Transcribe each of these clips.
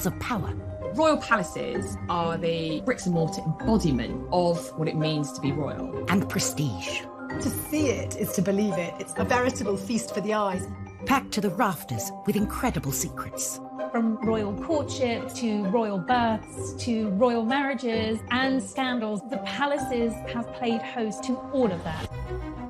of power. Royal palaces are the bricks and mortar embodiment of what it means to be royal. And prestige. To see it is to believe it. It's a veritable feast for the eyes. Packed to the rafters with incredible secrets. From royal courtship to royal births to royal marriages and scandals, the palaces have played host to all of that.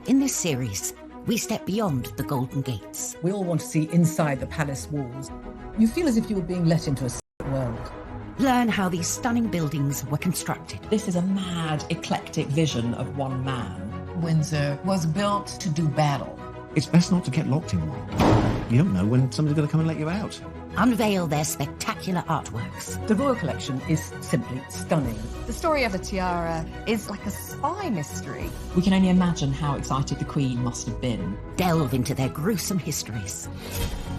In this series, we step beyond the Golden Gates. We all want to see inside the palace walls. You feel as if you were being let into a secret world. Learn how these stunning buildings were constructed. This is a mad, eclectic vision of one man. Windsor was built to do battle. It's best not to get locked in one. You don't know when somebody's going to come and let you out. Unveil their spectacular artworks. The royal collection is simply stunning. The story of the tiara is like a spy mystery. We can only imagine how excited the Queen must have been. Delve into their gruesome histories.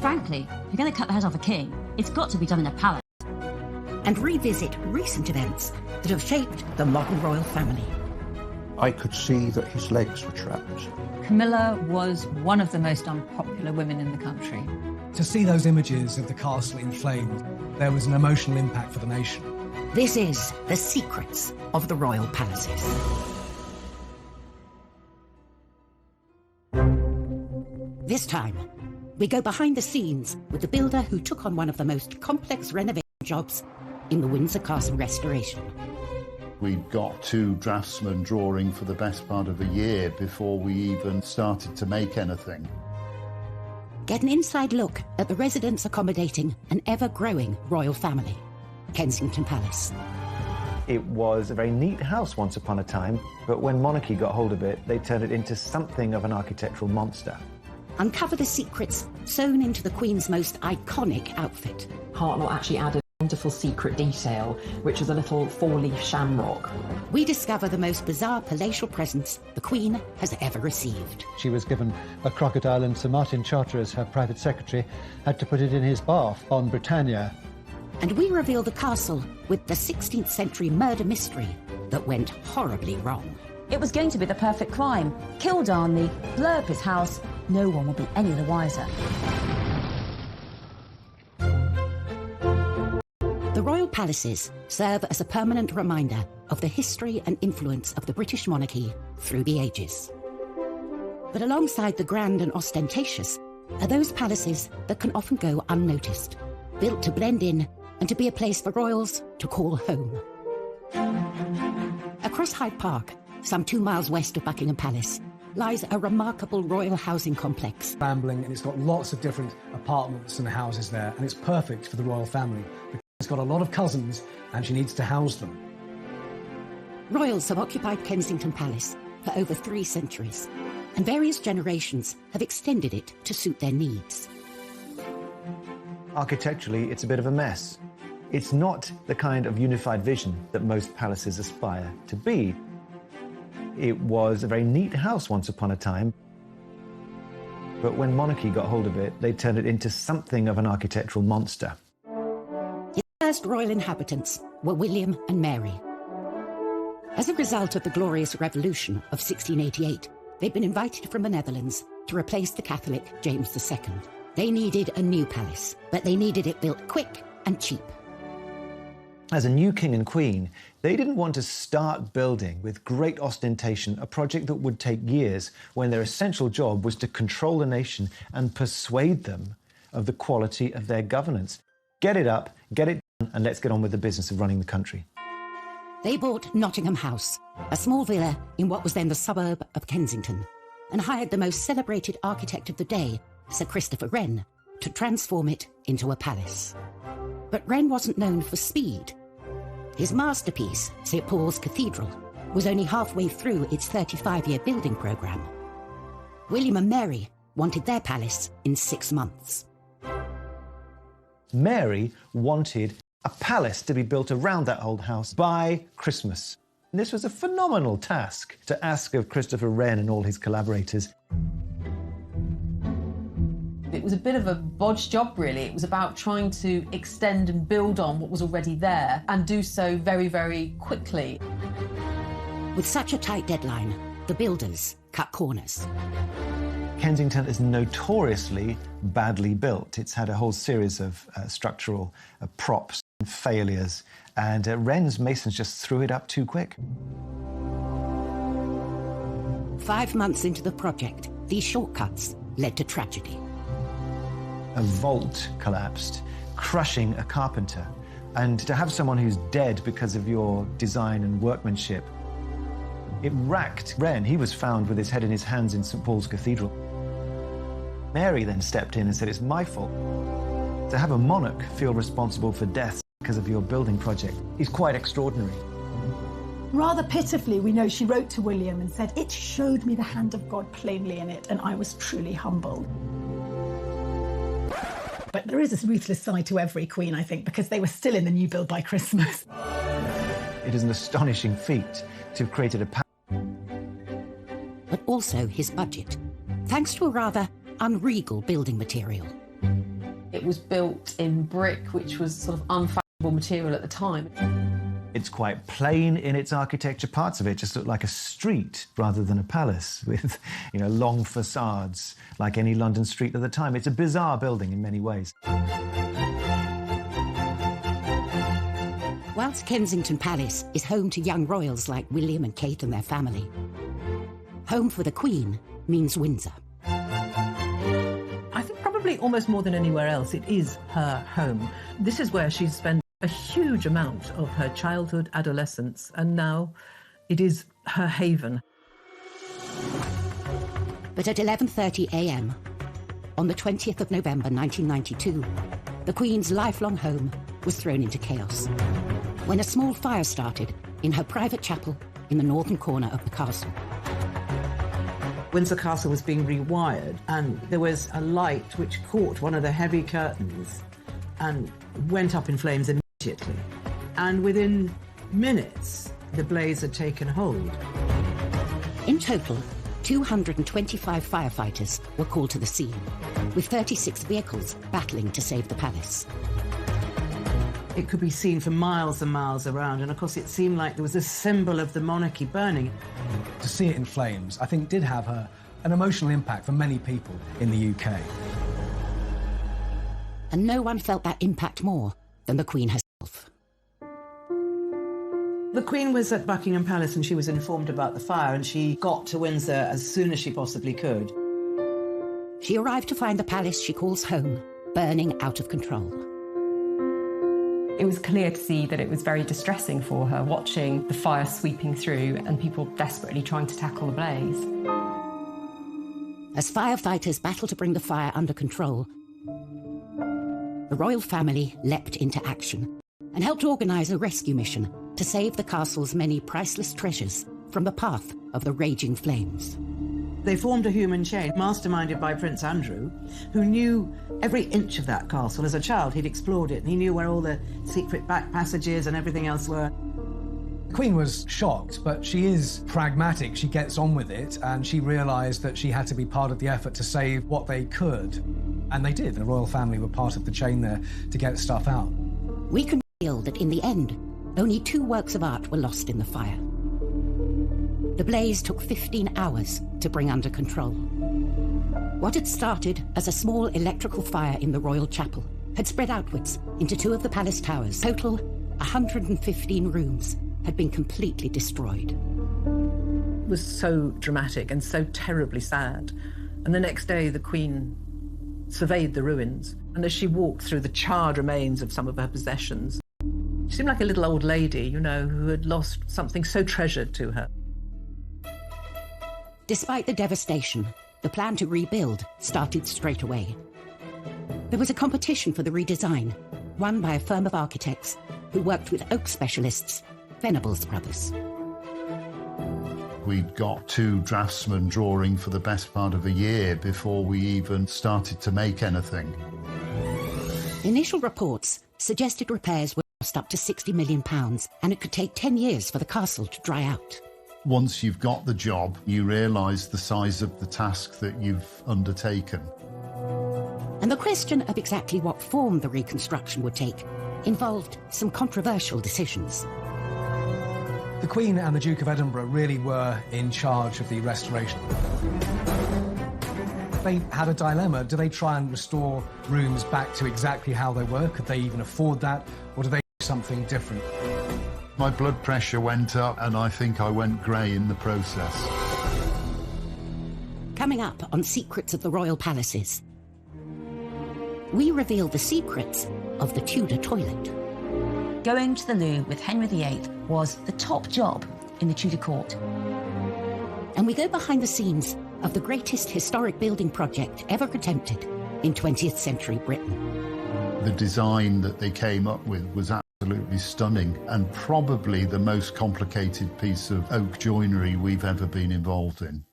Frankly, if you're going to cut the head off a king, it's got to be done in a palace. And revisit recent events that have shaped the modern royal family. I could see that his legs were trapped. Camilla was one of the most unpopular women in the country. To see those images of the castle in flames, there was an emotional impact for the nation. This is The Secrets of the Royal Palaces. This time, we go behind the scenes with the builder who took on one of the most complex renovation jobs in the Windsor Castle restoration. We'd got two draftsmen drawing for the best part of a year before we even started to make anything. Get an inside look at the residents accommodating an ever-growing royal family, Kensington Palace. It was a very neat house once upon a time, but when monarchy got hold of it, they turned it into something of an architectural monster. Uncover the secrets sewn into the Queen's most iconic outfit. Hartnell actually added a wonderful secret detail, which was a little four-leaf shamrock. We discover the most bizarre palatial presents the Queen has ever received. She was given a crocodile, and Sir Martin Charteris, her private secretary, had to put it in his bath on Britannia. And we reveal the castle with the 16th century murder mystery that went horribly wrong. It was going to be the perfect crime. Kill Darnley, blow up his house, no one will be any the wiser. The royal palaces serve as a permanent reminder of the history and influence of the British monarchy through the ages. But alongside the grand and ostentatious are those palaces that can often go unnoticed, built to blend in and to be a place for royals to call home. Across Hyde Park, some 2 miles west of Buckingham Palace, lies a remarkable royal housing complex. Rambling, and it's got lots of different apartments and houses there, and it's perfect for the royal family. It's got a lot of cousins, and she needs to house them. Royals have occupied Kensington Palace for over 3 centuries, and various generations have extended it to suit their needs. Architecturally, it's a bit of a mess. It's not the kind of unified vision that most palaces aspire to be. It was a very neat house once upon a time, but when monarchy got hold of it, they turned it into something of an architectural monster. Its first royal inhabitants were William and Mary. As a result of the Glorious Revolution of 1688, they'd been invited from the Netherlands to replace the Catholic James II. They needed a new palace, but they needed it built quick and cheap. As a new king and queen, they didn't want to start building with great ostentation a project that would take years when their essential job was to control the nation and persuade them of the quality of their governance. Get it up, get it done, and let's get on with the business of running the country. They bought Nottingham House, a small villa in what was then the suburb of Kensington, and hired the most celebrated architect of the day, Sir Christopher Wren, to transform it into a palace. But Wren wasn't known for speed. His masterpiece, St. Paul's Cathedral, was only halfway through its 35-year building programme. William and Mary wanted their palace in 6 months. Mary wanted a palace to be built around that old house by Christmas. And this was a phenomenal task to ask of Christopher Wren and all his collaborators. It was a bit of a bodge job, really. It was about trying to extend and build on what was already there and do so very, very quickly. With such a tight deadline, the builders cut corners. Kensington is notoriously badly built. It's had a whole series of structural props failures, and Wren's masons just threw it up too quick. 5 months into the project, these shortcuts led to tragedy. A vault collapsed, crushing a carpenter. And to have someone who's dead because of your design and workmanship, it racked Wren. He was found with his head in his hands in St. Paul's Cathedral. Mary then stepped in and said, it's my fault. To have a monarch feel responsible for deaths because of your building project is quite extraordinary. Rather pitifully, we know she wrote to William and said, it showed me the hand of God plainly in it, and I was truly humbled. But there is a ruthless side to every queen, I think, because they were still in the new build by Christmas. It is an astonishing feat to have created a but also his budget, thanks to a rather unregal building material. It was built in brick, which was sort of unfashionable material at the time. It's quite plain in its architecture. Parts of it just look like a street rather than a palace with, long facades like any London street of the time. It's a bizarre building in many ways. Whilst Kensington Palace is home to young royals like William and Kate and their family, home for the Queen means Windsor. I think probably almost more than anywhere else, it is her home. This is where she's spent a huge amount of her childhood, adolescence, and now it is her haven. But at 11:30 a.m, on the 20th of November 1992, the Queen's lifelong home was thrown into chaos when a small fire started in her private chapel in the northern corner of the castle. Windsor Castle was being rewired, and there was a light which caught one of the heavy curtains and went up in flames immediately. And within minutes, the blaze had taken hold. In total, 225 firefighters were called to the scene, with 36 vehicles battling to save the palace. It could be seen for miles and miles around, and of course it seemed like there was a symbol of the monarchy burning. To see it in flames, I think, did have an emotional impact for many people in the UK. And no one felt that impact more than the Queen herself. The Queen was at Buckingham Palace and she was informed about the fire, and she got to Windsor as soon as she possibly could. She arrived to find the palace she calls home burning out of control. It was clear to see that it was very distressing for her, watching the fire sweeping through and people desperately trying to tackle the blaze. As firefighters battled to bring the fire under control, the royal family leapt into action and helped organise a rescue mission to save the castle's many priceless treasures from the path of the raging flames. They formed a human chain, masterminded by Prince Andrew, who knew every inch of that castle. As a child, he'd explored it, and he knew where all the secret back passages and everything else were. The Queen was shocked, but she is pragmatic. She gets on with it, and she realised that she had to be part of the effort to save what they could. And they did. The royal family were part of the chain there to get stuff out. We can feel that in the end, only 2 works of art were lost in the fire. The blaze took 15 hours to bring under control. What had started as a small electrical fire in the royal chapel had spread outwards into 2 of the palace towers. Total 115 rooms had been completely destroyed. It was so dramatic and so terribly sad. And the next day, the Queen surveyed the ruins, and as she walked through the charred remains of some of her possessions, she seemed like a little old lady, who had lost something so treasured to her. Despite the devastation, the plan to rebuild started straight away. There was a competition for the redesign, won by a firm of architects who worked with oak specialists, Venables Brothers. We'd got 2 draftsmen drawing for the best part of a year before we even started to make anything. Initial reports suggested repairs would cost up to £60 million, and it could take 10 years for the castle to dry out. Once you've got the job, you realise the size of the task that you've undertaken. And the question of exactly what form the reconstruction would take involved some controversial decisions. The Queen and the Duke of Edinburgh really were in charge of the restoration. They had a dilemma. Do they try and restore rooms back to exactly how they were? Could they even afford that? Or do they something different. My blood pressure went up and I think I went grey in the process. Coming up on Secrets of the Royal Palaces, we reveal the secrets of the Tudor toilet. Going to the loo with Henry VIII was the top job in the Tudor court. And we go behind the scenes of the greatest historic building project ever attempted in 20th century Britain. The design that they came up with was absolutely stunning and probably the most complicated piece of oak joinery we've ever been involved in.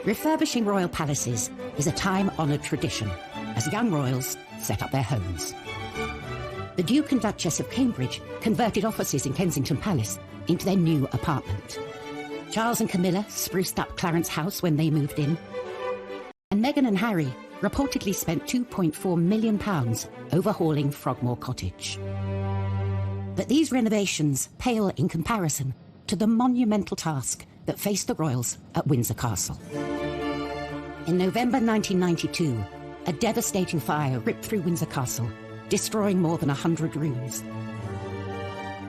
Refurbishing royal palaces is a time-honoured tradition as young royals set up their homes. The Duke and Duchess of Cambridge converted offices in Kensington Palace into their new apartment. Charles and Camilla spruced up Clarence House when they moved in. And Meghan and Harry reportedly spent £2.4 million overhauling Frogmore Cottage. But these renovations pale in comparison to the monumental task that faced the royals at Windsor Castle. In November 1992, a devastating fire ripped through Windsor Castle, destroying more than 100 rooms.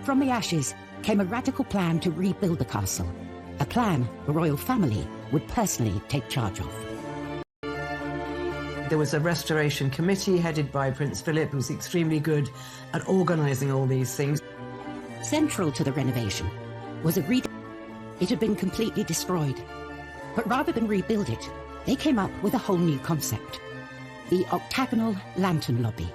From the ashes came a radical plan to rebuild the castle, a plan the royal family would personally take charge of. There was a restoration committee headed by Prince Philip, who was extremely good at organising all these things. Central to the renovation was a It had been completely destroyed. But rather than rebuild it, they came up with a whole new concept: the octagonal lantern lobby.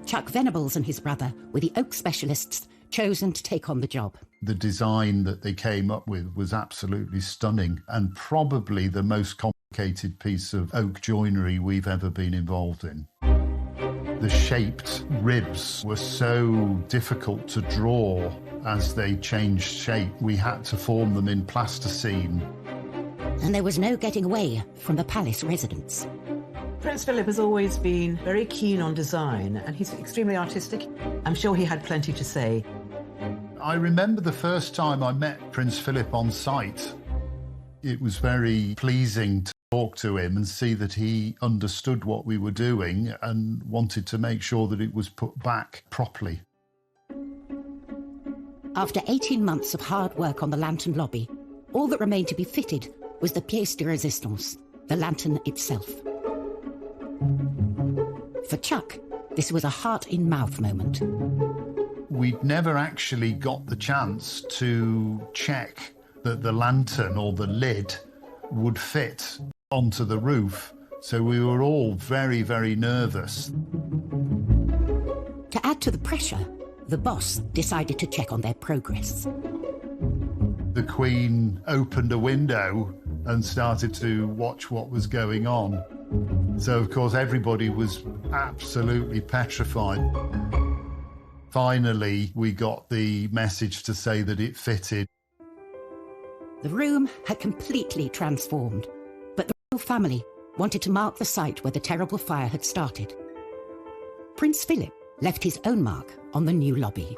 Chuck Venables and his brother were the oak specialists chosen to take on the job. The design that they came up with was absolutely stunning and probably the most complicated piece of oak joinery we've ever been involved in. The shaped ribs were so difficult to draw as they changed shape. We had to form them in plasticine. And there was no getting away from the palace residents. Prince Philip has always been very keen on design, and he's extremely artistic. I'm sure he had plenty to say. I remember the first time I met Prince Philip on site. It was very pleasing to talk to him and see that he understood what we were doing and wanted to make sure that it was put back properly. After 18 months of hard work on the lantern lobby, all that remained to be fitted was the pièce de résistance, the lantern itself. For Chuck, this was a heart-in-mouth moment. We'd never actually got the chance to check that the lantern or the lid would fit onto the roof, so we were all very, very nervous. To add to the pressure, the boss decided to check on their progress. The Queen opened a window and started to watch what was going on. So, of course, everybody was absolutely petrified. Finally, we got the message to say that it fitted. The room had completely transformed, but the royal family wanted to mark the site where the terrible fire had started. Prince Philip left his own mark on the new lobby.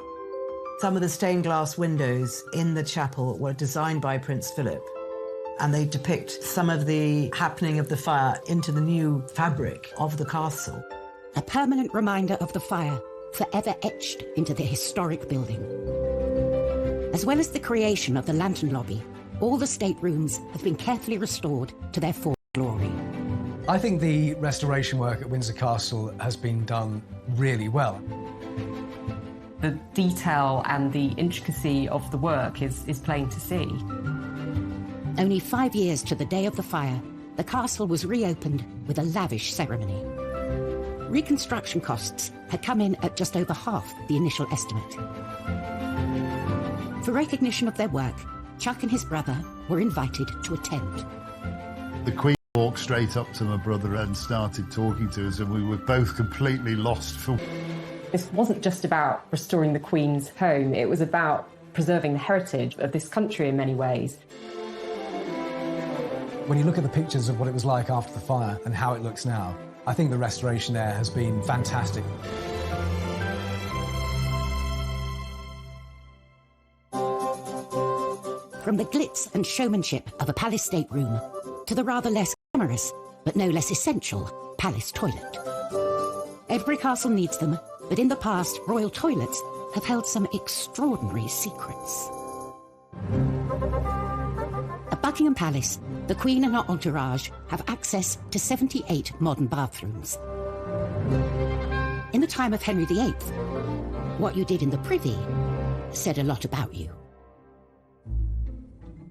Some of the stained glass windows in the chapel were designed by Prince Philip, and they depict some of the happening of the fire into the new fabric of the castle. A permanent reminder of the fire, forever etched into the historic building. As well as the creation of the lantern lobby, all the staterooms have been carefully restored to their former glory. I think the restoration work at Windsor Castle has been done really well. The detail and the intricacy of the work is plain to see. Only 5 years to the day of the fire, the castle was reopened with a lavish ceremony. Reconstruction costs had come in at just over half the initial estimate. For recognition of their work, Chuck and his brother were invited to attend. The Queen walked straight up to my brother and started talking to us, and we were both completely lost for... This wasn't just about restoring the Queen's home, it was about preserving the heritage of this country in many ways. When you look at the pictures of what it was like after the fire and how it looks now, I think the restoration there has been fantastic. From the glitz and showmanship of a palace stateroom to the rather less glamorous, but no less essential, palace toilet. Every castle needs them, but in the past, royal toilets have held some extraordinary secrets. At Buckingham Palace, the Queen and her entourage have access to 78 modern bathrooms. In the time of Henry VIII, what you did in the privy said a lot about you.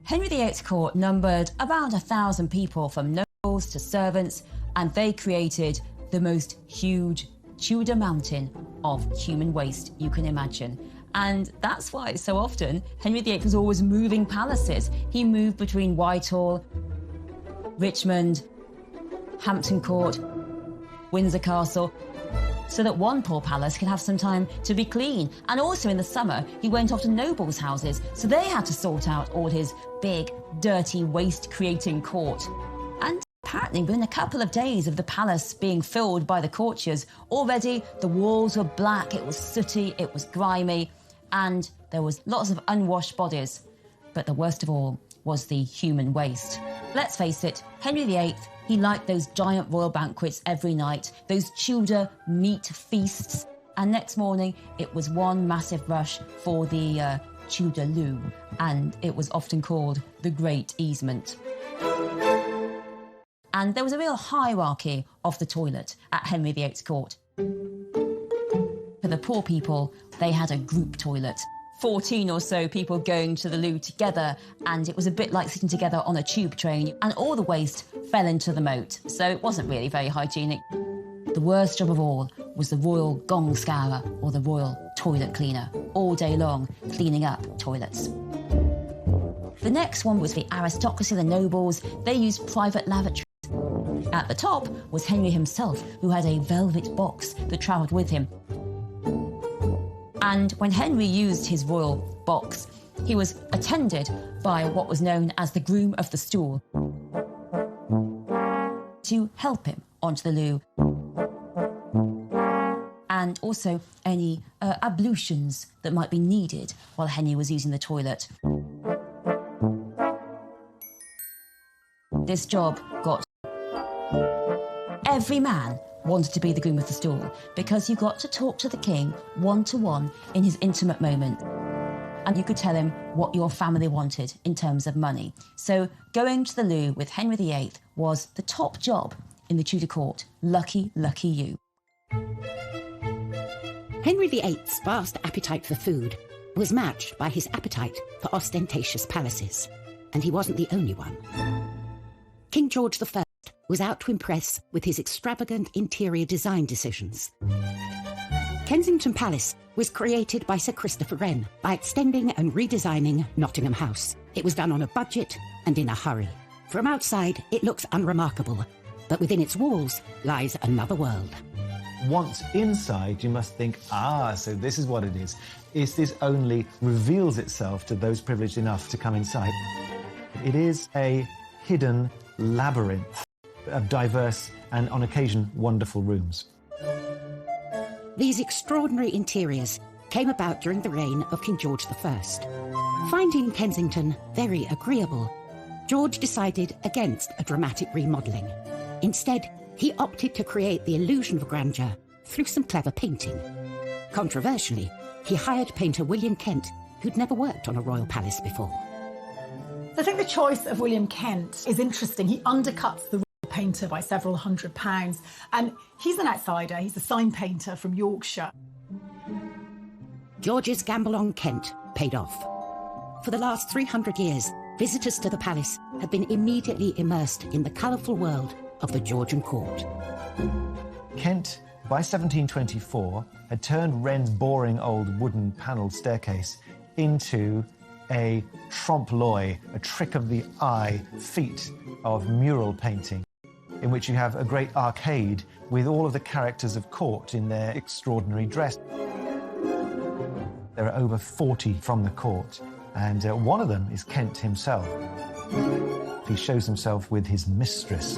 Henry VIII's court numbered around 1,000 people, from nobles to servants, and they created the most huge Tudor mountain of human waste you can imagine. And that's why so often Henry VIII was always moving palaces. He moved between Whitehall, Richmond, Hampton Court, Windsor Castle, so that one poor palace could have some time to be clean. And also in the summer, he went off to nobles' houses, so they had to sort out all his big, dirty, waste-creating court. And apparently, within a couple of days of the palace being filled by the courtiers, already the walls were black, it was sooty, it was grimy, and there was lots of unwashed bodies. But the worst of all was the human waste. Let's face it, Henry VIII, he liked those giant royal banquets every night, those Tudor meat feasts, and next morning it was one massive rush for the Tudor loo, and it was often called the Great Easement. And there was a real hierarchy of the toilet at Henry VIII's court. For the poor people, they had a group toilet. 14 or so people going to the loo together, and it was a bit like sitting together on a tube train, and all the waste fell into the moat, so it wasn't really very hygienic. The worst job of all was the royal gong scourer, or the royal toilet cleaner, all day long cleaning up toilets. The next one was the aristocracy, the nobles. They used private lavatories. At the top was Henry himself, who had a velvet box that travelled with him. And when Henry used his royal box, he was attended by what was known as the groom of the stool to help him onto the loo, and also any ablutions that might be needed while Henry was using the toilet. This job got... Every man wanted to be the groom of the stool, because you got to talk to the king one-to-one in his intimate moment, and you could tell him what your family wanted in terms of money. So going to the loo with Henry VIII was the top job in the Tudor court. Lucky, lucky you. Henry VIII's vast appetite for food was matched by his appetite for ostentatious palaces, and he wasn't the only one. King George I was out to impress with his extravagant interior design decisions. Kensington Palace was created by Sir Christopher Wren by extending and redesigning Nottingham House. It was done on a budget and in a hurry. From outside, it looks unremarkable, but within its walls lies another world. Once inside, you must think, so this is what it is. This only reveals itself to those privileged enough to come inside. It is a hidden labyrinth of diverse and, on occasion, wonderful rooms. These extraordinary interiors came about during the reign of King George I. Finding Kensington very agreeable, George decided against a dramatic remodelling. Instead, he opted to create the illusion of grandeur through some clever painting. Controversially, he hired painter William Kent, who'd never worked on a royal palace before. I think the choice of William Kent is interesting. He undercuts the painter by several £100s, and he's an outsider. He's a sign painter from Yorkshire. George's gamble on Kent paid off. For the last 300 years, visitors to the palace have been immediately immersed in the colourful world of the Georgian court. Kent, by 1724, had turned Wren's boring old wooden panelled staircase into a trompe-l'oeil, a trick of the eye feat of mural painting, in which you have a great arcade with all of the characters of court in their extraordinary dress. There are over 40 from the court, and one of them is Kent himself. He shows himself with his mistress.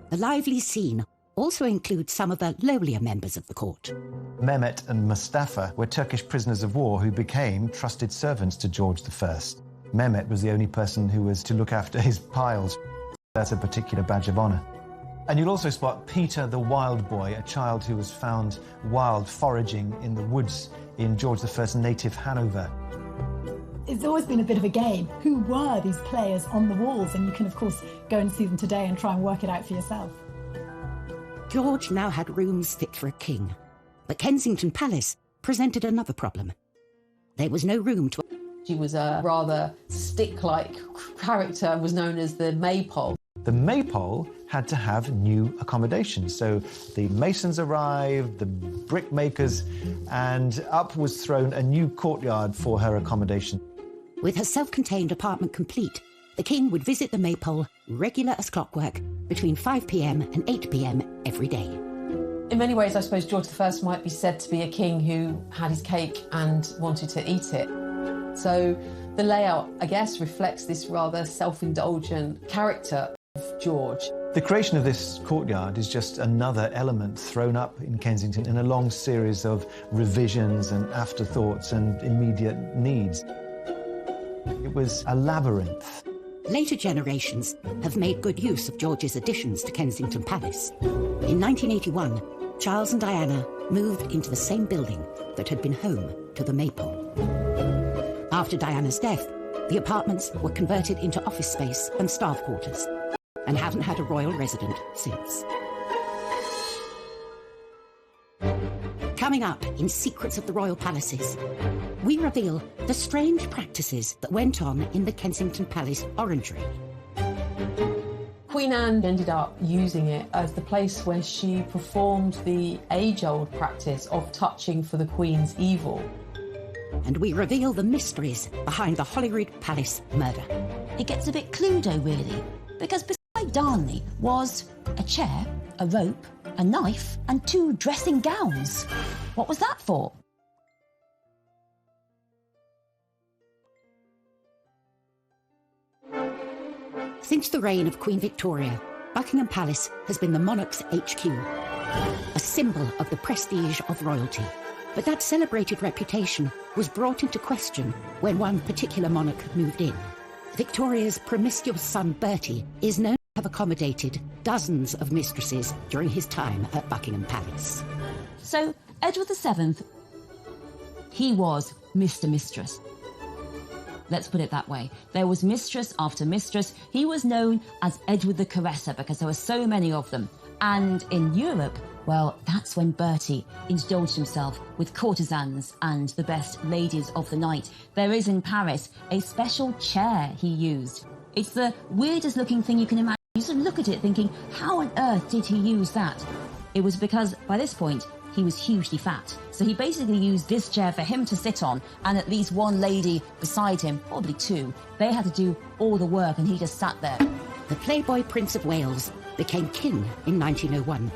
The lively scene also includes some of the lowlier members of the court. Mehmet and Mustafa were Turkish prisoners of war who became trusted servants to George I. Mehmet was the only person who was to look after his piles. That's a particular badge of honour. And you'll also spot Peter the Wild Boy, a child who was found wild foraging in the woods in George I's native Hanover. It's always been a bit of a game. Who were these players on the walls? And you can, of course, go and see them today and try and work it out for yourself. George now had rooms fit for a king, but Kensington Palace presented another problem. There was no room to... She was a rather stick-like character and was known as the Maypole. The Maypole had to have new accommodation, so the masons arrived, the brickmakers, and up was thrown a new courtyard for her accommodation. With her self-contained apartment complete, the king would visit the Maypole, regular as clockwork, between 5 p.m. and 8 p.m. every day. In many ways, I suppose George I might be said to be a king who had his cake and wanted to eat it. So the layout, I guess, reflects this rather self-indulgent character of George. The creation of this courtyard is just another element thrown up in Kensington in a long series of revisions and afterthoughts and immediate needs. It was a labyrinth. Later generations have made good use of George's additions to Kensington Palace. In 1981, Charles and Diana moved into the same building that had been home to the Maypole. After Diana's death, the apartments were converted into office space and staff quarters, and haven't had a royal resident since. Coming up in Secrets of the Royal Palaces, we reveal the strange practices that went on in the Kensington Palace orangery. Queen Anne ended up using it as the place where she performed the age-old practice of touching for the Queen's evil. And we reveal the mysteries behind the Holyrood Palace murder. It gets a bit Cluedo, really, because beside Darnley was a chair, a rope, a knife, and 2 dressing gowns. What was that for? Since the reign of Queen Victoria, Buckingham Palace has been the monarch's HQ, a symbol of the prestige of royalty. But that celebrated reputation was brought into question when one particular monarch moved in. Victoria's promiscuous son Bertie is known to have accommodated dozens of mistresses during his time at Buckingham Palace. So, Edward VII, he was Mr. Mistress. Let's put it that way. There was mistress after mistress. He was known as Edward the Caresser because there were so many of them. And in Europe, well, that's when Bertie indulged himself with courtesans and the best ladies of the night. There is in Paris a special chair he used. It's the weirdest looking thing you can imagine. You sort of look at it thinking, how on earth did he use that? It was because, by this point, he was hugely fat. So he basically used this chair for him to sit on and at least one lady beside him, probably 2. They had to do all the work and he just sat there. The Playboy Prince of Wales became king in 1901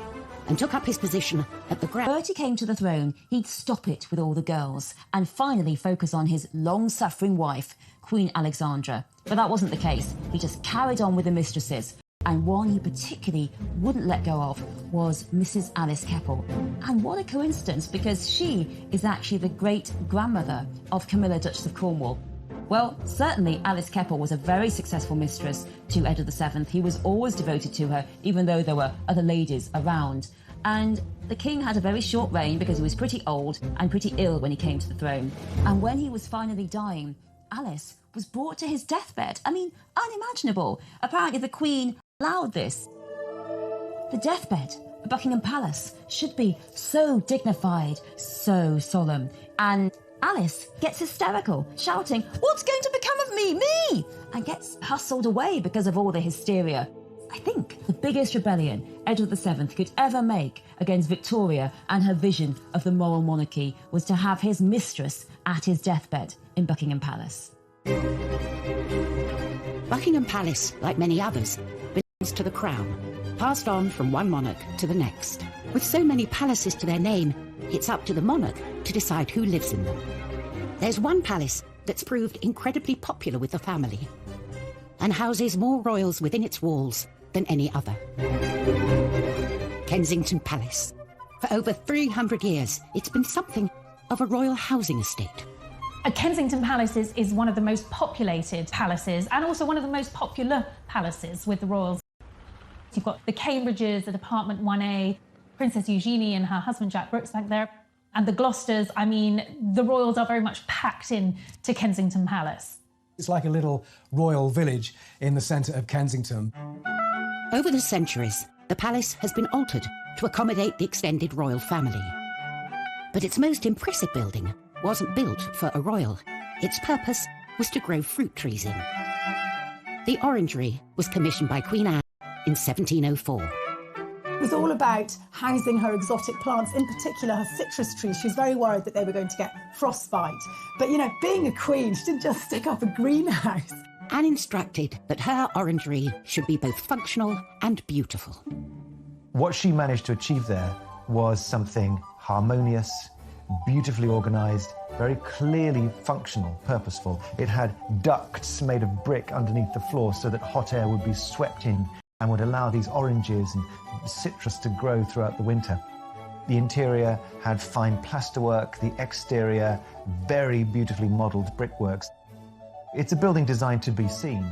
and took up his position at the ground. Bertie came to the throne, he'd stop it with all the girls and finally focus on his long-suffering wife, Queen Alexandra. But that wasn't the case. He just carried on with the mistresses. And one he particularly wouldn't let go of was Mrs. Alice Keppel. And what a coincidence, because she is actually the great-grandmother of Camilla, Duchess of Cornwall. Well, certainly Alice Keppel was a very successful mistress to Edward VII. He was always devoted to her, even though there were other ladies around. And the king had a very short reign because he was pretty old and pretty ill when he came to the throne. And when he was finally dying, Alice was brought to his deathbed. I mean, unimaginable. Apparently the Queen allowed this. The deathbed at Buckingham Palace should be so dignified, so solemn. And Alice gets hysterical, shouting, "What's going to become of me? Me!" and gets hustled away because of all the hysteria. I think the biggest rebellion Edward VII could ever make against Victoria and her vision of the moral monarchy was to have his mistress at his deathbed in Buckingham Palace. Buckingham Palace, like many others, belongs to the Crown, passed on from one monarch to the next. With so many palaces to their name, it's up to the monarch to decide who lives in them. There's one palace that's proved incredibly popular with the family and houses more royals within its walls than any other. Kensington Palace. For over 300 years, it's been something of a royal housing estate. Kensington Palace is one of the most populated palaces and also one of the most popular palaces with the royals. You've got the Cambridges at apartment 1A, Princess Eugenie and her husband Jack Brooksbank there, and the Gloucesters. I mean, the royals are very much packed in to Kensington Palace. It's like a little royal village in the centre of Kensington. Over the centuries, the palace has been altered to accommodate the extended royal family. But its most impressive building wasn't built for a royal. Its purpose was to grow fruit trees in. The orangery was commissioned by Queen Anne in 1704. It was all about housing her exotic plants, in particular her citrus trees. She was very worried that they were going to get frostbite. But, you know, being a queen, she didn't just stick up a greenhouse. Anne instructed that her orangery should be both functional and beautiful. What she managed to achieve there was something harmonious, beautifully organised, very clearly functional, purposeful. It had ducts made of brick underneath the floor so that hot air would be swept in and would allow these oranges and citrus to grow throughout the winter. The interior had fine plasterwork, the exterior very beautifully modelled brickworks. It's a building designed to be seen.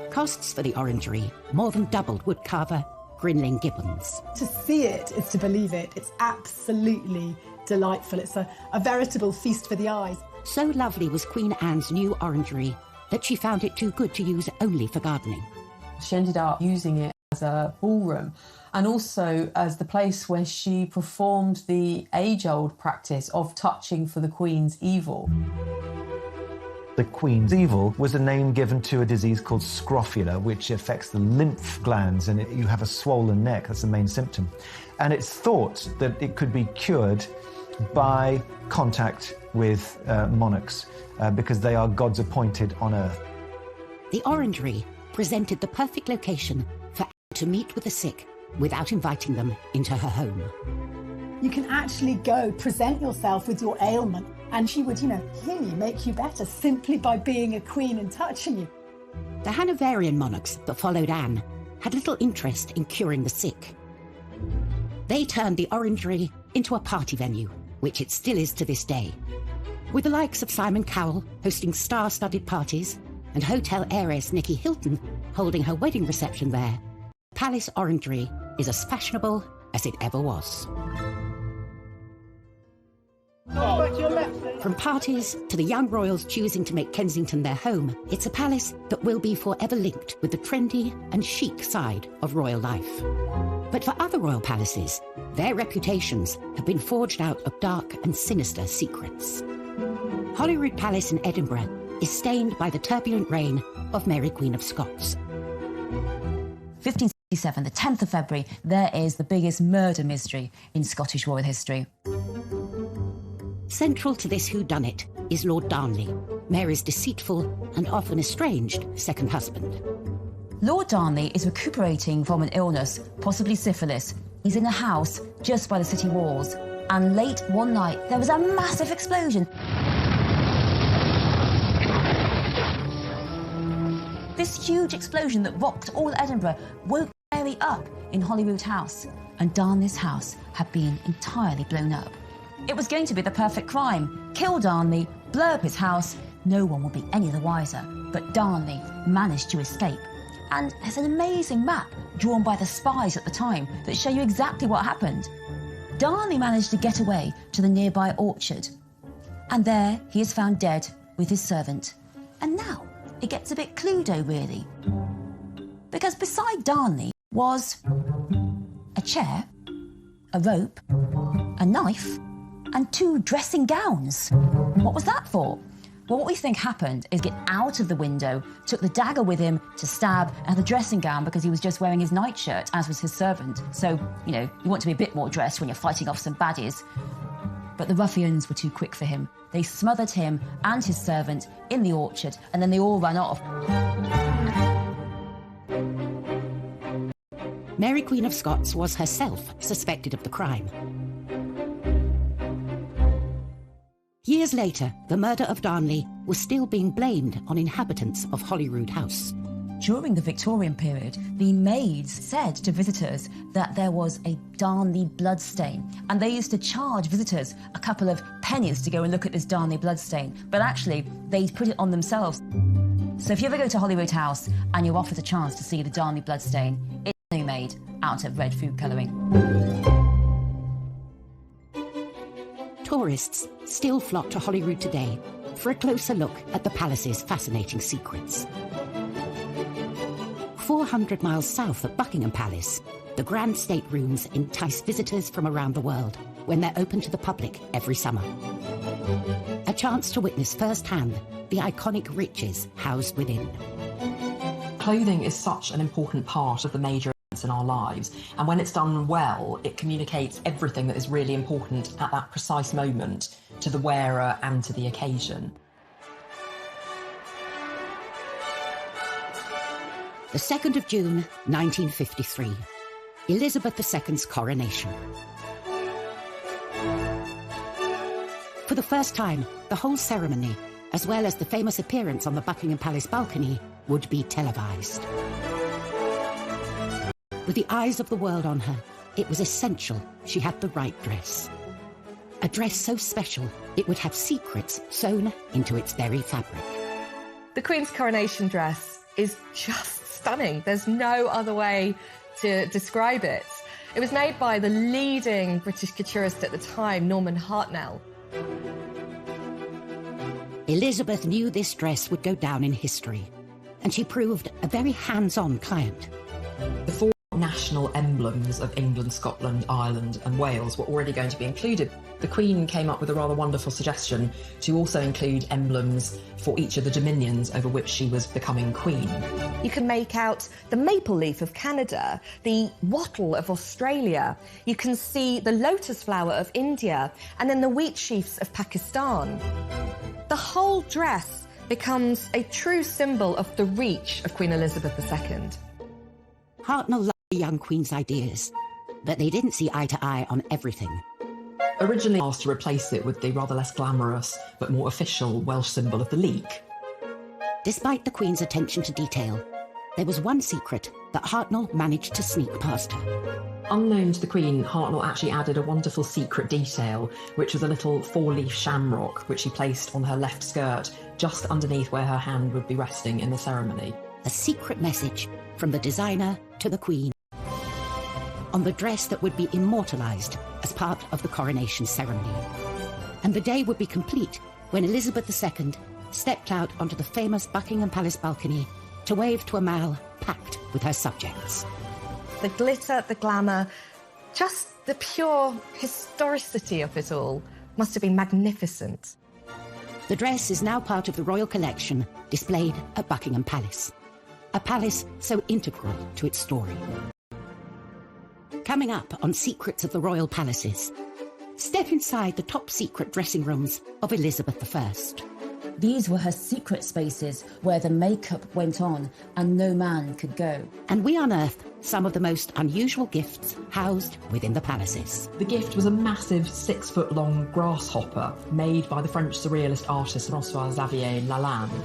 Costs for the orangery more than doubled woodcarver Grinling Gibbons. To see it is to believe it. It's absolutely delightful. It's a veritable feast for the eyes. So lovely was Queen Anne's new orangery that she found it too good to use only for gardening. She ended up using it as a ballroom and also as the place where she performed the age-old practice of touching for the Queen's evil. The Queen's evil was a name given to a disease called scrofula, which affects the lymph glands, and you have a swollen neck. That's the main symptom. And it's thought that it could be cured by contact with monarchs, because they are God's appointed on earth. The orangery presented the perfect location for Anne to meet with the sick without inviting them into her home. You can actually go present yourself with your ailment and she would, heal you, make you better simply by being a queen and touching you. The Hanoverian monarchs that followed Anne had little interest in curing the sick. They turned the orangery into a party venue, which it still is to this day. With the likes of Simon Cowell hosting star-studded parties and hotel heiress Nicky Hilton holding her wedding reception there, Palace Orangery is as fashionable as it ever was. From parties to the young royals choosing to make Kensington their home, it's a palace that will be forever linked with the trendy and chic side of royal life. But for other royal palaces, their reputations have been forged out of dark and sinister secrets. Holyrood Palace in Edinburgh is stained by the turbulent reign of Mary Queen of Scots. 1567, the 10th of February, there is the biggest murder mystery in Scottish royal history. Central to this whodunit is Lord Darnley, Mary's deceitful and often estranged second husband. Lord Darnley is recuperating from an illness, possibly syphilis. He's in a house just by the city walls, and late one night there was a massive explosion. This huge explosion that rocked all Edinburgh woke Mary up in Holyrood House, and Darnley's house had been entirely blown up. It was going to be the perfect crime. Kill Darnley, blow up his house, no one will be any the wiser. But Darnley managed to escape. And there's an amazing map drawn by the spies at the time that show you exactly what happened. Darnley managed to get away to the nearby orchard. And there he is found dead with his servant. And now it gets a bit Cluedo, really. Because beside Darnley was a chair, a rope, a knife, and 2 dressing gowns. What was that for? Well, what we think happened is get out of the window, took the dagger with him to stab, and the dressing gown because he was just wearing his nightshirt, as was his servant. So, you want to be a bit more dressed when you're fighting off some baddies. But the ruffians were too quick for him. They smothered him and his servant in the orchard, and then they all ran off. Mary Queen of Scots was herself suspected of the crime. Years later, the murder of Darnley was still being blamed on inhabitants of Holyrood House. During the Victorian period, the maids said to visitors that there was a Darnley bloodstain, and they used to charge visitors a couple of pennies to go and look at this Darnley bloodstain, but actually they'd put it on themselves. So if you ever go to Holyrood House and you're offered a chance to see the Darnley bloodstain, it's something made out of red food colouring. Tourists still flock to Holyrood today for a closer look at the palace's fascinating secrets. 400 miles south of Buckingham Palace, the grand state rooms entice visitors from around the world when they're open to the public every summer. A chance to witness firsthand the iconic riches housed within. Clothing is such an important part of the major events in our lives, and when it's done well, it communicates everything that is really important at that precise moment to the wearer and to the occasion. The 2nd of June, 1953, Elizabeth II's coronation. For the first time, the whole ceremony, as well as the famous appearance on the Buckingham Palace balcony, would be televised. With the eyes of the world on her, it was essential she had the right dress. A dress so special, it would have secrets sewn into its very fabric. The Queen's coronation dress is just stunning. There's no other way to describe it. It was made by the leading British couturist at the time, Norman Hartnell. Elizabeth knew this dress would go down in history, and she proved a very hands-on client. The four national emblems of England, Scotland, Ireland and Wales were already going to be included. The Queen came up with a rather wonderful suggestion to also include emblems for each of the dominions over which she was becoming Queen. You can make out the maple leaf of Canada, the wattle of Australia. You can see the lotus flower of India, and then the wheat sheaves of Pakistan. The whole dress becomes a true symbol of the reach of Queen Elizabeth II. Hartnell loved the young Queen's ideas, but they didn't see eye to eye on everything. Originally asked to replace it with the rather less glamorous but more official Welsh symbol of the leek. Despite the Queen's attention to detail, there was one secret that Hartnell managed to sneak past her. Unknown to the Queen, Hartnell actually added a wonderful secret detail, which was a little four-leaf shamrock, which she placed on her left skirt, just underneath where her hand would be resting in the ceremony. A secret message from the designer to the Queen on the dress that would be immortalised as part of the coronation ceremony. And the day would be complete when Elizabeth II stepped out onto the famous Buckingham Palace balcony to wave to a mall packed with her subjects. The glitter, the glamour, just the pure historicity of it all must have been magnificent. The dress is now part of the royal collection displayed at Buckingham Palace, a palace so integral to its story. Coming up on Secrets of the Royal Palaces, step inside the top-secret dressing rooms of Elizabeth I. These were her secret spaces where the makeup went on and no man could go. And we unearth some of the most unusual gifts housed within the palaces. The gift was a massive 6-foot-long grasshopper made by the French surrealist artist François-Xavier Lalande.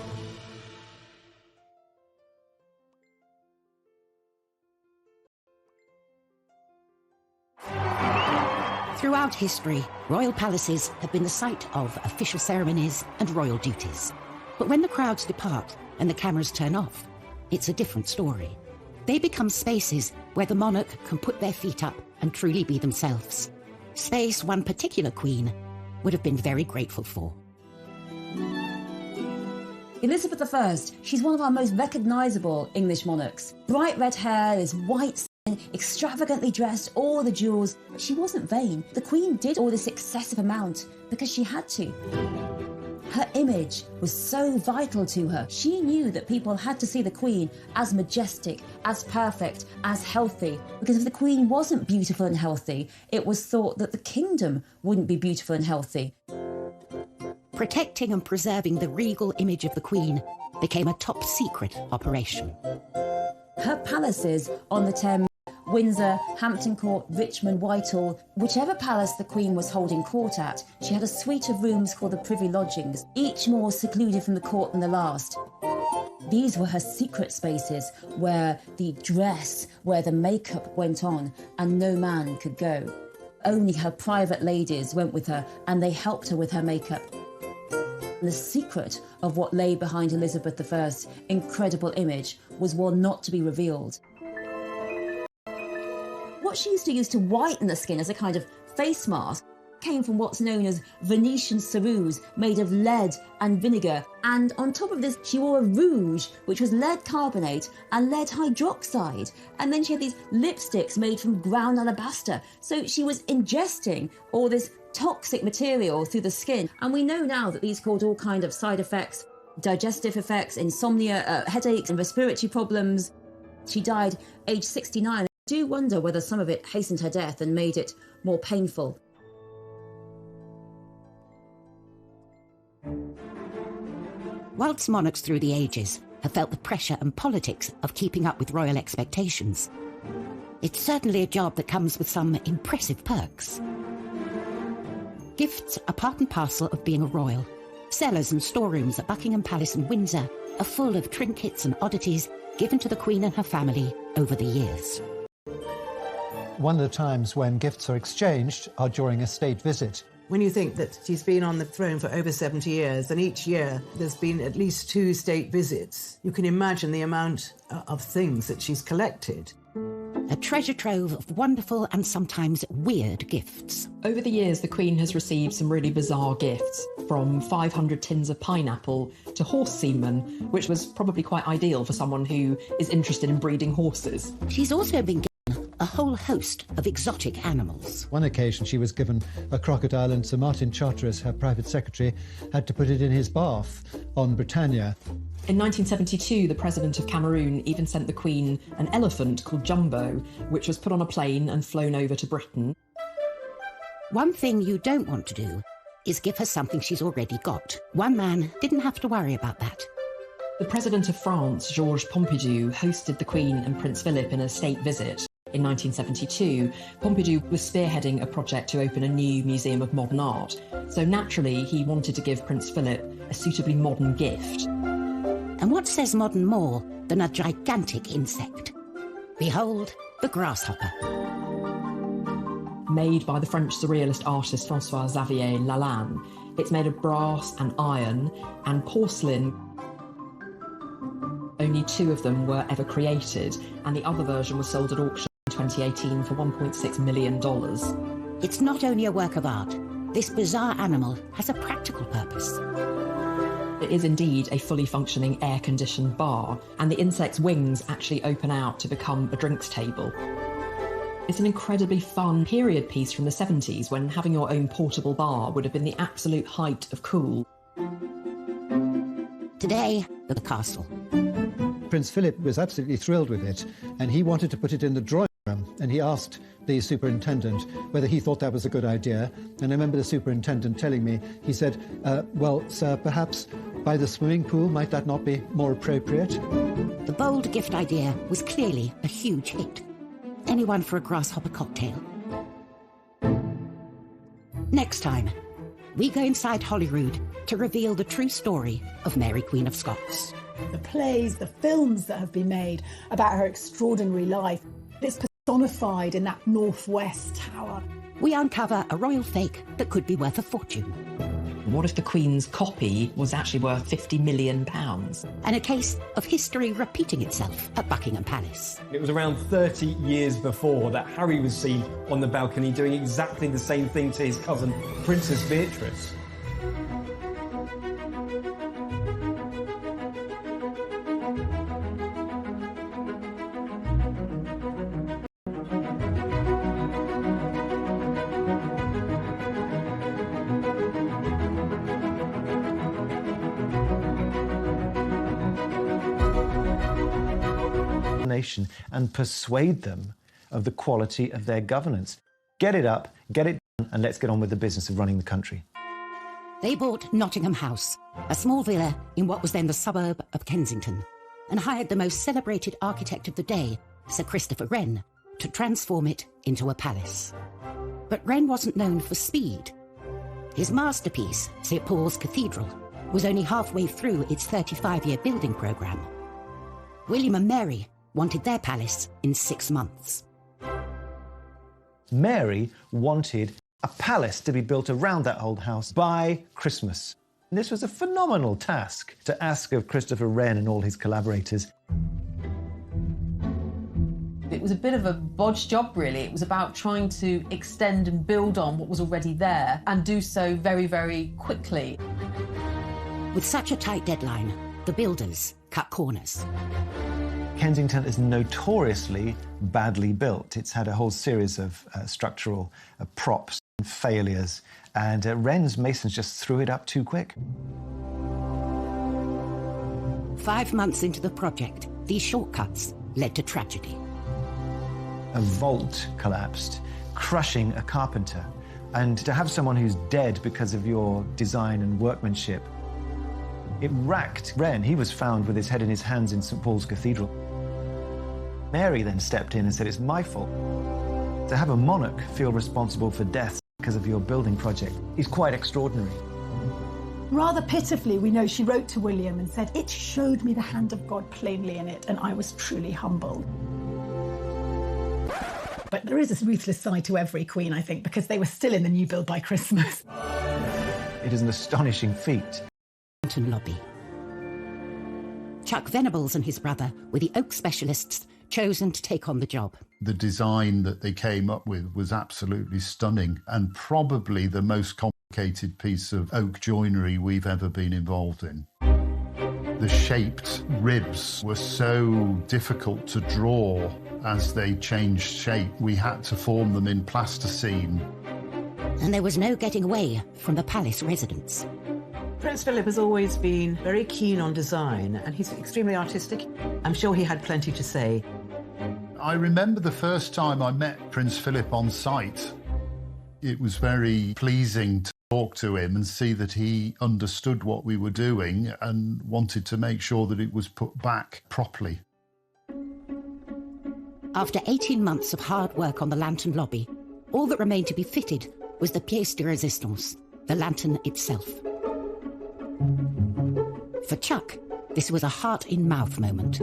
Throughout history, royal palaces have been the site of official ceremonies and royal duties. But when the crowds depart and the cameras turn off, it's a different story. They become spaces where the monarch can put their feet up and truly be themselves. Space one particular queen would have been very grateful for. Elizabeth I, she's one of our most recognisable English monarchs. Bright red hair, this white skin, extravagantly dressed, all the jewels. She wasn't vain. The Queen did all this excessive amount because she had to. Her image was so vital to her. She knew that people had to see the Queen as majestic, as perfect, as healthy. Because if the Queen wasn't beautiful and healthy, it was thought that the kingdom wouldn't be beautiful and healthy. Protecting and preserving the regal image of the Queen became a top-secret operation. Her palaces on the Thames, Windsor, Hampton Court, Richmond, Whitehall, whichever palace the Queen was holding court at, she had a suite of rooms called the Privy Lodgings, each more secluded from the court than the last. These were her secret spaces where the dress, where the makeup went on and no man could go. Only her private ladies went with her and they helped her with her makeup. The secret of what lay behind Elizabeth I's incredible image was one not to be revealed. what she used to use to whiten the skin as a kind of face mask came from what's known as Venetian ceruse, made of lead and vinegar. And on top of this, she wore a rouge, which was lead carbonate and lead hydroxide. And then she had these lipsticks made from ground alabaster. So she was ingesting all this toxic material through the skin. And we know now that these caused all kinds of side effects, digestive effects, insomnia, headaches and respiratory problems. She died aged 69. I do wonder whether some of it hastened her death and made it more painful. Whilst monarchs through the ages have felt the pressure and politics of keeping up with royal expectations, it's certainly a job that comes with some impressive perks. Gifts are part and parcel of being a royal. Cellars and storerooms at Buckingham Palace and Windsor are full of trinkets and oddities given to the Queen and her family over the years. One of the times when gifts are exchanged are during a state visit. When you think that she's been on the throne for over 70 years, and each year there's been at least 2 state visits, you can imagine the amount of things that she's collected. A treasure trove of wonderful and sometimes weird gifts. Over the years, the Queen has received some really bizarre gifts, from 500 tins of pineapple to horse semen, which was probably quite ideal for someone who is interested in breeding horses. She's also been given a whole host of exotic animals. One occasion she was given a crocodile, and Sir Martin Charteris, her private secretary, had to put it in his bath on Britannia. In 1972, the President of Cameroon even sent the Queen an elephant called Jumbo, which was put on a plane and flown over to Britain. One thing you don't want to do is give her something she's already got. One man didn't have to worry about that. The President of France, Georges Pompidou, hosted the Queen and Prince Philip in a state visit. In 1972, Pompidou was spearheading a project to open a new museum of modern art. So naturally, he wanted to give Prince Philip a suitably modern gift. And what says modern more than a gigantic insect? Behold, the grasshopper. Made by the French surrealist artist François-Xavier Lalanne, it's made of brass and iron and porcelain. Only 2 of them were ever created, and the other version was sold at auction in 2018 for $1.6 million. It's not only a work of art. This bizarre animal has a practical purpose. It is indeed a fully functioning air-conditioned bar, and the insect's wings actually open out to become a drinks table. It's an incredibly fun period piece from the 70s, when having your own portable bar would have been the absolute height of cool. Today, at the castle. Prince Philip was absolutely thrilled with it, and he wanted to put it in the drawing room, and he asked the superintendent whether he thought that was a good idea. And I remember the superintendent telling me, he said, well, sir, perhaps by the swimming pool, might that not be more appropriate? The bold gift idea was clearly a huge hit. Anyone for a grasshopper cocktail? Next time, we go inside Holyrood to reveal the true story of Mary, Queen of Scots. The plays, the films that have been made about her extraordinary life, it's personified in that Northwest Tower. We uncover a royal fake that could be worth a fortune. What if the Queen's copy was actually worth £50 million? And a case of history repeating itself at Buckingham Palace. It was around 30 years before that Harry was seen on the balcony doing exactly the same thing to his cousin, Princess Beatrice. Nation and persuade them of the quality of their governance. Get it up, get it done, and let's get on with the business of running the country. They bought Nottingham House, a small villa in what was then the suburb of Kensington, and hired the most celebrated architect of the day, Sir Christopher Wren, to transform it into a palace. But Wren wasn't known for speed. His masterpiece, St. Paul's Cathedral, was only halfway through its 35-year building programme. William and Mary wanted their palace in 6 months. Mary wanted a palace to be built around that old house by Christmas. And this was a phenomenal task to ask of Christopher Wren and all his collaborators. It was a bit of a bodged job, really. It was about trying to extend and build on what was already there and do so very, very quickly. With such a tight deadline, the builders cut corners. Kensington is notoriously badly built. It's had a whole series of structural props and failures, and Wren's masons just threw it up too quick. 5 months into the project, these shortcuts led to tragedy. A vault collapsed, crushing a carpenter. And to have someone who's dead because of your design and workmanship, it racked Wren. He was found with his head in his hands in St. Paul's Cathedral. Mary then stepped in and said, it's my fault. To have a monarch feel responsible for deaths because of your building project is quite extraordinary. Rather pitifully, we know she wrote to William and said, it showed me the hand of God plainly in it, and I was truly humbled. But there is a ruthless side to every queen, I think, because they were still in the new build by Christmas. It is an astonishing feat. Lantern Lobby. Chuck Venables and his brother were the oak specialists chosen to take on the job. The design that they came up with was absolutely stunning, and probably the most complicated piece of oak joinery we've ever been involved in. The shaped ribs were so difficult to draw as they changed shape. We had to form them in plasticine. And there was no getting away from the palace residents. Prince Philip has always been very keen on design, and he's extremely artistic. I'm sure he had plenty to say. I remember the first time I met Prince Philip on site. It was very pleasing to talk to him and see that he understood what we were doing and wanted to make sure that it was put back properly. After 18 months of hard work on the lantern lobby, all that remained to be fitted was the pièce de résistance, the lantern itself. For Chuck, this was a heart-in-mouth moment.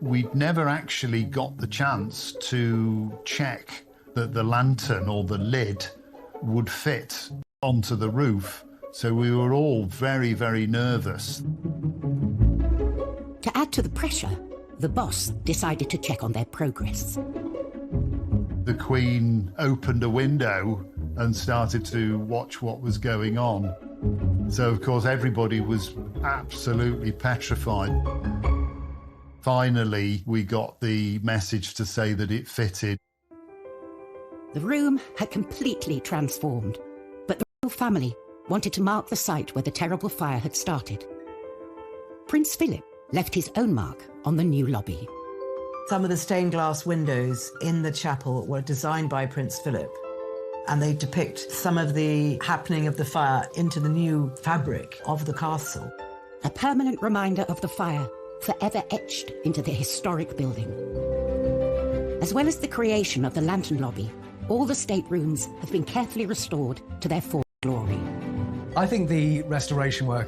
We'd never actually got the chance to check that the lantern or the lid would fit onto the roof, so we were all very, very nervous. To add to the pressure, the boss decided to check on their progress. The Queen opened a window and started to watch what was going on. So, of course, everybody was absolutely petrified. Finally, we got the message to say that it fitted. The room had completely transformed, but the royal family wanted to mark the site where the terrible fire had started. Prince Philip left his own mark on the new lobby. Some of the stained glass windows in the chapel were designed by Prince Philip, and they depict some of the happening of the fire into the new fabric of the castle. A permanent reminder of the fire, forever etched into the historic building. As well as the creation of the lantern lobby, all the staterooms have been carefully restored to their former glory. I think the restoration work